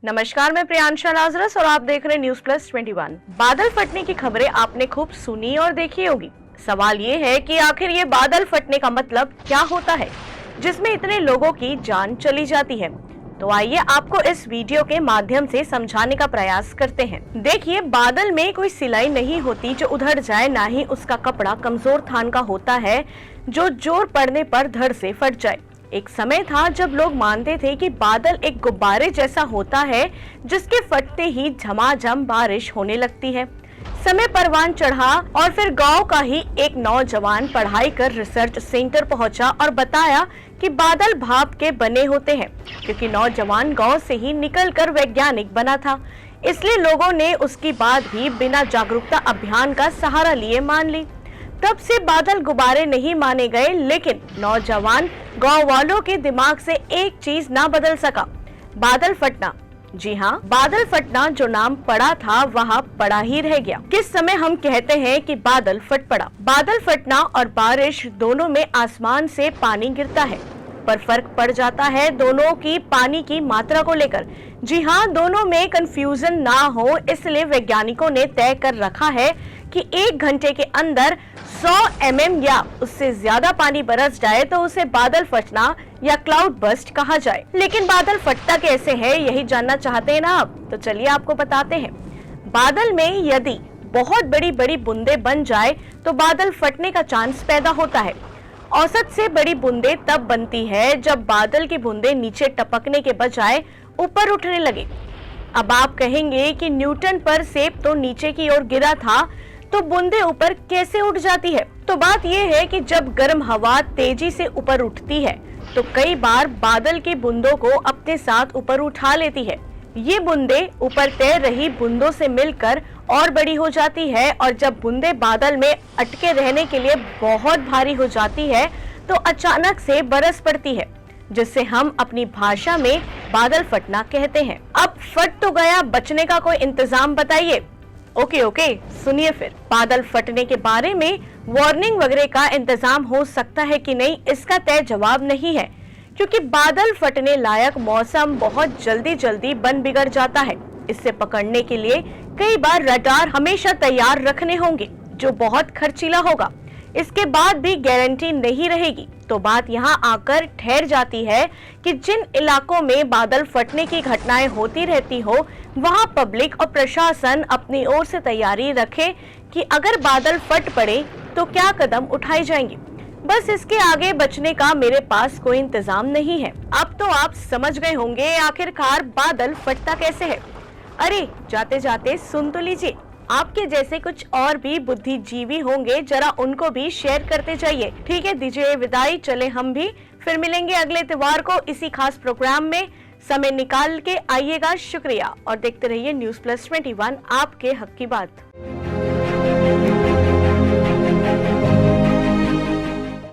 नमस्कार, मैं प्रियांशा लाजरस और आप देख रहे हैं न्यूज प्लस 21। बादल फटने की खबरें आपने खूब सुनी और देखी होगी। सवाल ये है कि आखिर ये बादल फटने का मतलब क्या होता है जिसमें इतने लोगों की जान चली जाती है। तो आइए आपको इस वीडियो के माध्यम से समझाने का प्रयास करते हैं। देखिए, बादल में कोई सिलाई नहीं होती जो उधड़ जाए, ना ही उसका कपड़ा कमजोर थान का होता है जो जोर पड़ने पर धड़ से फट जाए। एक समय था जब लोग मानते थे कि बादल एक गुब्बारे जैसा होता है जिसके फटते ही झमाझम बारिश होने लगती है। समय परवान चढ़ा और फिर गांव का ही एक नौजवान पढ़ाई कर रिसर्च सेंटर पहुंचा और बताया कि बादल भाप के बने होते हैं। क्योंकि नौजवान गांव से ही निकलकर वैज्ञानिक बना था, इसलिए लोगों ने उसकी बात भी बिना जागरूकता अभियान का सहारा लिए मान ली। तब से बादल गुब्बारे नहीं माने गए, लेकिन नौजवान गांव वालों के दिमाग से एक चीज ना बदल सका, बादल फटना। जी हाँ, बादल फटना जो नाम पड़ा था वहाँ पड़ा ही रह गया। किस समय हम कहते हैं कि बादल फट पड़ा। बादल फटना और बारिश दोनों में आसमान से पानी गिरता है, पर फर्क पड़ जाता है दोनों की पानी की मात्रा को लेकर। जी हाँ, दोनों में कंफ्यूजन ना हो, इसलिए वैज्ञानिकों ने तय कर रखा है कि 1 घंटे के अंदर 100 mm या उससे ज्यादा पानी बरस जाए तो उसे बादल फटना या क्लाउड बर्स्ट कहा जाए। लेकिन बादल फटता कैसे है, यही जानना चाहते हैं ना आप? तो चलिए आपको बताते हैं। बादल में यदि बहुत बड़ी बड़ी बूंदें बन जाए तो बादल फटने का चांस पैदा होता है। औसत से बड़ी बूंदें तब बनती है जब बादल की बूंदें नीचे टपकने के बजाय ऊपर उठने लगे। अब आप कहेंगे कि न्यूटन पर सेब तो नीचे की ओर गिरा था, तो बूंदें ऊपर कैसे उठ जाती है? तो बात यह है कि जब गर्म हवा तेजी से ऊपर उठती है तो कई बार बादल की बूंदों को अपने साथ ऊपर उठा लेती है। ये बूंदें ऊपर तैर रही बूंदों से मिलकर और बड़ी हो जाती है, और जब बूंदें बादल में अटके रहने के लिए बहुत भारी हो जाती है तो अचानक से बरस पड़ती है, जिससे हम अपनी भाषा में बादल फटना कहते हैं। अब फट तो गया, बचने का कोई इंतजाम बताइए। ओके, सुनिए फिर। बादल फटने के बारे में वार्निंग वगैरह का इंतजाम हो सकता है कि नहीं, इसका तय जवाब नहीं है, क्योंकि बादल फटने लायक मौसम बहुत जल्दी बन बिगड़ जाता है। इससे पकड़ने के लिए कई बार रडार हमेशा तैयार रखने होंगे, जो बहुत खर्चीला होगा। इसके बाद भी गारंटी नहीं रहेगी। तो बात यहाँ आकर ठहर जाती है कि जिन इलाकों में बादल फटने की घटनाएं होती रहती हो, वहाँ पब्लिक और प्रशासन अपनी ओर से तैयारी रखे कि अगर बादल फट पड़े तो क्या कदम उठाए जाएंगे। बस इसके आगे बचने का मेरे पास कोई इंतजाम नहीं है। अब तो आप समझ गए होंगे आखिरकार बादल फटता कैसे है। अरे जाते जाते सुन तो लीजिए, आपके जैसे कुछ और भी बुद्धिजीवी होंगे, जरा उनको भी शेयर करते जाइए। ठीक है, दीजिए विदाई, चले हम भी। फिर मिलेंगे अगले इतवार को इसी खास प्रोग्राम में। समय निकाल के आइएगा। शुक्रिया और देखते रहिए न्यूज प्लस 21, आपके हक की बात।